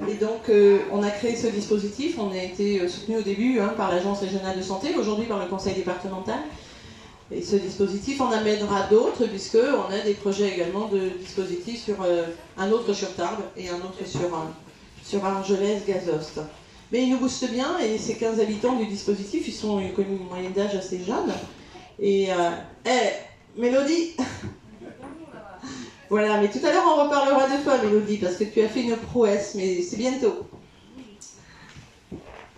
Et donc, on a créé ce dispositif. On a été soutenu au début par l'Agence régionale de santé, aujourd'hui par le conseil départemental. Et ce dispositif en amènera d'autres, puisqu'on a des projets également de dispositifs sur un autre sur Tarbes et un autre sur Argelès-Gazost. Mais il nous booste bien, et ces 15 habitants du dispositif, ils ont connu une moyenne d'âge assez jeune. Et, Mélodie Voilà, mais tout à l'heure on reparlera de toi, Mélodie, parce que tu as fait une prouesse, mais c'est bientôt.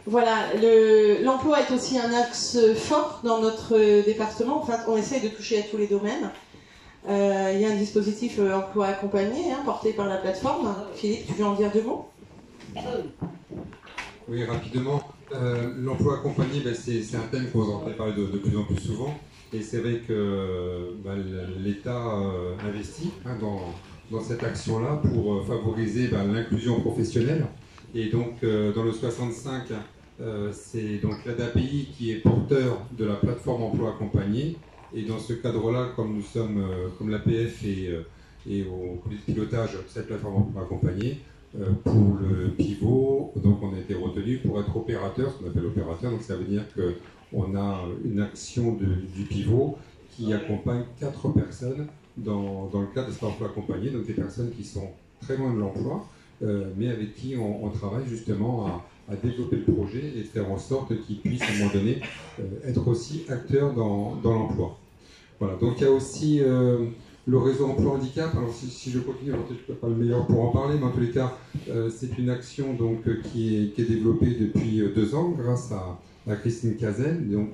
Voilà, l'emploi est aussi un axe fort dans notre département. Enfin, on essaye de toucher à tous les domaines. Il y a un dispositif emploi accompagné, porté par la plateforme. Philippe, tu veux en dire deux mots? Oui, rapidement. L'emploi accompagné, c'est un thème qu'on entend parler de plus en plus souvent. Et c'est vrai que l'État investit dans cette action-là pour favoriser l'inclusion professionnelle. Et donc, dans le 65, c'est donc l'ADAPI qui est porteur de la plateforme emploi accompagné. Et dans ce cadre-là, comme nous sommes, comme l'APF et au comité de pilotage de cette plateforme emploi accompagné, pour le pivot, donc on a été retenu pour être opérateur, ce qu'on appelle opérateur. Donc ça veut dire qu'on a une action du pivot qui accompagne 4 personnes dans le cadre de cet emploi accompagné, donc des personnes qui sont très loin de l'emploi, mais avec qui on travaille justement à développer le projet et faire en sorte qu'ils puissent à un moment donné être aussi acteurs dans l'emploi. Voilà, donc il y a aussi le réseau emploi handicap. Alors si je continue, je ne suis pas le meilleur pour en parler, mais en tous les cas, c'est une action donc, qui est développée depuis 2 ans grâce à Christine Cazen, donc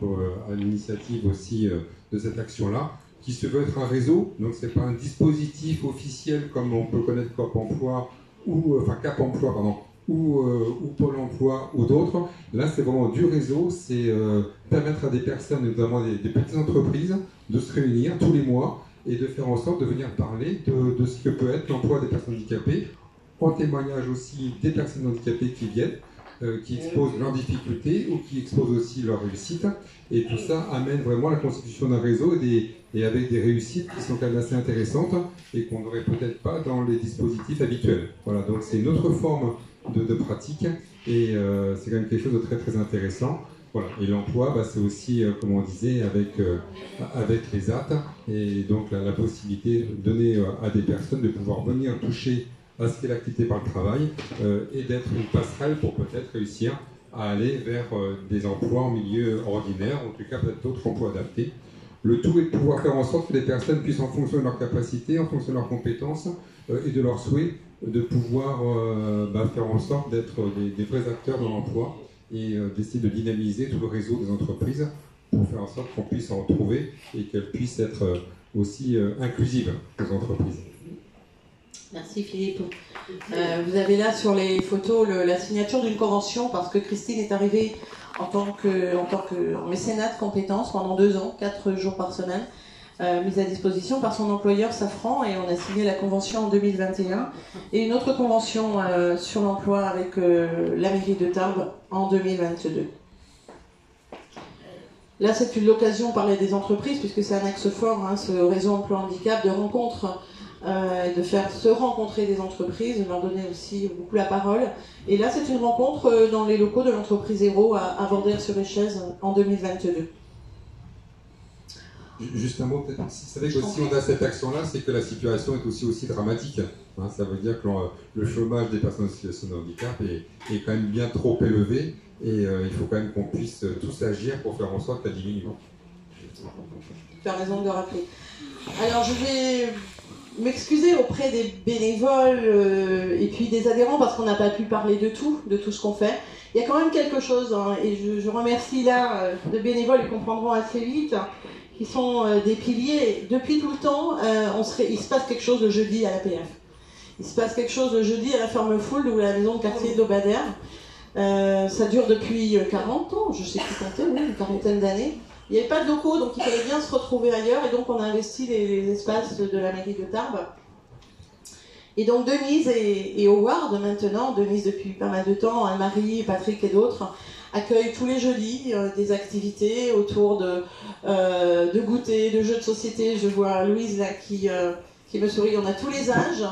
à l'initiative aussi de cette action-là, qui se veut être un réseau. Donc ce n'est pas un dispositif officiel comme on peut connaître Cap Emploi Cap Emploi, pardon, ou Pôle Emploi ou d'autres. Là, c'est vraiment du réseau, c'est permettre à des personnes, notamment des petites entreprises, de se réunir tous les mois et de faire en sorte de venir parler de ce que peut être l'emploi des personnes handicapées, en témoignage aussi des personnes handicapées qui viennent, qui exposent leurs difficultés ou qui exposent aussi leur réussite. Et tout ça amène vraiment à la constitution d'un réseau et avec des réussites qui sont quand même assez intéressantes et qu'on n'aurait peut-être pas dans les dispositifs habituels. Voilà, donc c'est une autre forme de pratique et c'est quand même quelque chose de très très intéressant. Voilà. Et l'emploi, c'est aussi, comme on disait, avec les AT, et donc la possibilité de donner à des personnes de pouvoir venir toucher à ce qu'est l'activité par le travail et d'être une passerelle pour peut-être réussir à aller vers des emplois en milieu ordinaire, en tout cas peut-être d'autres emplois adaptés. Le tout est de pouvoir faire en sorte que les personnes puissent, en fonction de leurs capacités, en fonction de leurs compétences et de leurs souhaits, de pouvoir faire en sorte d'être des vrais acteurs dans l'emploi et d'essayer de dynamiser tout le réseau des entreprises pour faire en sorte qu'on puisse en trouver et qu'elles puissent être aussi inclusives, les entreprises. Merci Philippe. Vous avez là sur les photos la signature d'une convention parce que Christine est arrivée en tant que mécénat de compétences pendant 2 ans, 4 jours par semaine, mise à disposition par son employeur Safran, et on a signé la convention en 2021 et une autre convention sur l'emploi avec la mairie de Tarbes en 2022. Là, c'est l'occasion, on parlait des entreprises, puisque c'est un axe fort, ce réseau emploi handicap, de rencontres, de faire se rencontrer des entreprises, de leur donner aussi beaucoup la parole. Et là, c'est une rencontre dans les locaux de l'entreprise Héros à Vendère-sur-Échez en 2022. Juste un mot, peut-être. C'est vrai que si on a cette action-là, c'est que la situation est aussi dramatique. Ça veut dire que le chômage des personnes en situation de handicap est quand même bien trop élevé et il faut quand même qu'on puisse tous agir pour faire en sorte qu'elle diminue. Tu as raison de le rappeler. Alors, je vais m'excuser auprès des bénévoles et puis des adhérents parce qu'on n'a pas pu parler de tout ce qu'on fait. Il y a quand même quelque chose, et je remercie là de bénévoles, ils comprendront assez vite, qui sont des piliers. Depuis tout le temps, il se passe quelque chose le jeudi à l'APF. Il se passe quelque chose le jeudi à la Ferme Fould ou à la maison de quartier d'Aubadère. Ça dure depuis 40 ans, je ne sais plus compter, oui, une quarantaine d'années. Il n'y avait pas de locaux, donc il fallait bien se retrouver ailleurs, et donc on a investi les espaces de la mairie de Tarbes. Et donc Denise et Howard, maintenant, Denise depuis pas mal de temps, Anne-Marie, Patrick et d'autres, accueillent tous les jeudis des activités autour de goûter, de jeux de société. Je vois Louise là qui qui me sourit. On a tous les âges.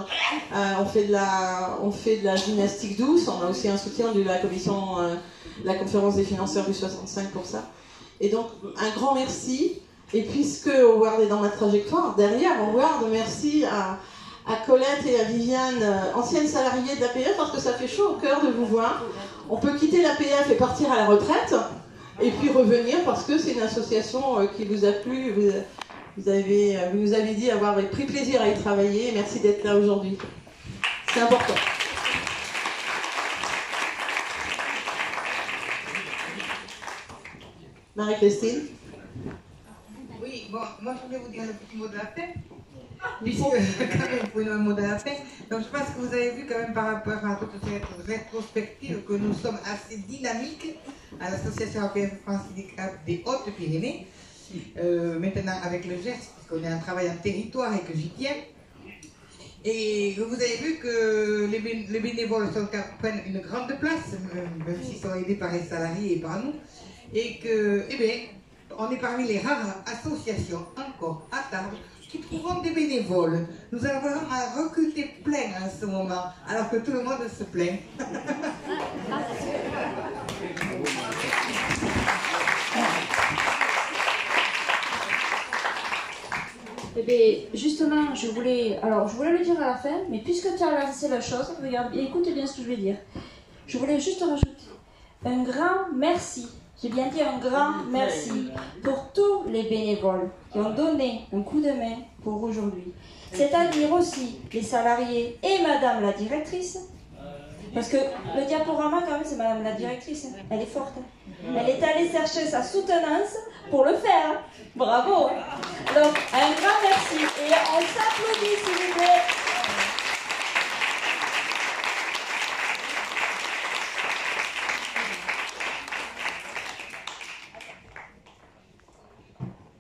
On fait de la gymnastique douce. On a aussi un soutien de la commission, la conférence des financeurs du 65 pour ça. Et donc, un grand merci. Et puisque Howard est dans ma trajectoire, derrière Howard, merci à Colette et à Viviane, anciennes salariées de l'APF, parce que ça fait chaud au cœur de vous voir. On peut quitter l'APF et partir à la retraite, et puis revenir parce que c'est une association qui vous a plu. Vous nous avez dit avoir pris plaisir à y travailler. Merci d'être là aujourd'hui. C'est important. Marie-Christine. Oui, bon, moi je voulais vous dire le petit mot de la fin. Puisque, quand même, pour un mot de la fin. Donc je pense que vous avez vu quand même par rapport à toute cette rétrospective que nous sommes assez dynamiques à l'Association européenne France Handicap des Hautes-Pyrénées. Maintenant avec le geste, puisqu'on est en travail en territoire et que j'y tiens. Et vous avez vu que les bénévoles prennent une grande place, même s'ils sont aidés par les salariés et par nous. Et que, eh bien, on est parmi les rares associations encore à table qui trouveront des bénévoles. Nous avons un recruter plein en ce moment, alors que tout le monde se plaint. Eh bien, justement, je voulais le dire à la fin, mais puisque tu as lancé la chose, regarde, écoute bien ce que je vais dire. Je voulais juste rajouter un grand merci. J'ai bien dit un grand merci pour tous les bénévoles qui ont donné un coup de main pour aujourd'hui. C'est-à-dire aussi les salariés et Madame la directrice. Parce que le diaporama, quand même, c'est Madame la directrice. Elle est forte. Elle est allée chercher sa soutenance pour le faire. Bravo. Donc, un grand merci. Et on s'applaudit, s'il vous plaît.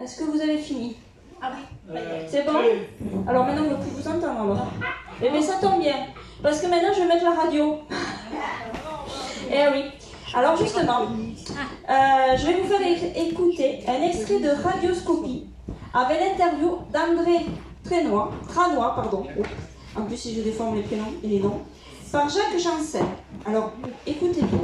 Est-ce que vous avez fini? Ah oui. C'est bon? Alors maintenant, on ne peut plus vous entendre alors. Eh bien, ça tombe bien. Parce que maintenant, je vais mettre la radio. Eh oui. Alors justement, je vais vous faire écouter un extrait de Radioscopie avec l'interview d'André Tranois, en plus si je déforme les prénoms et les noms, par Jacques Janssen. Alors, écoutez bien.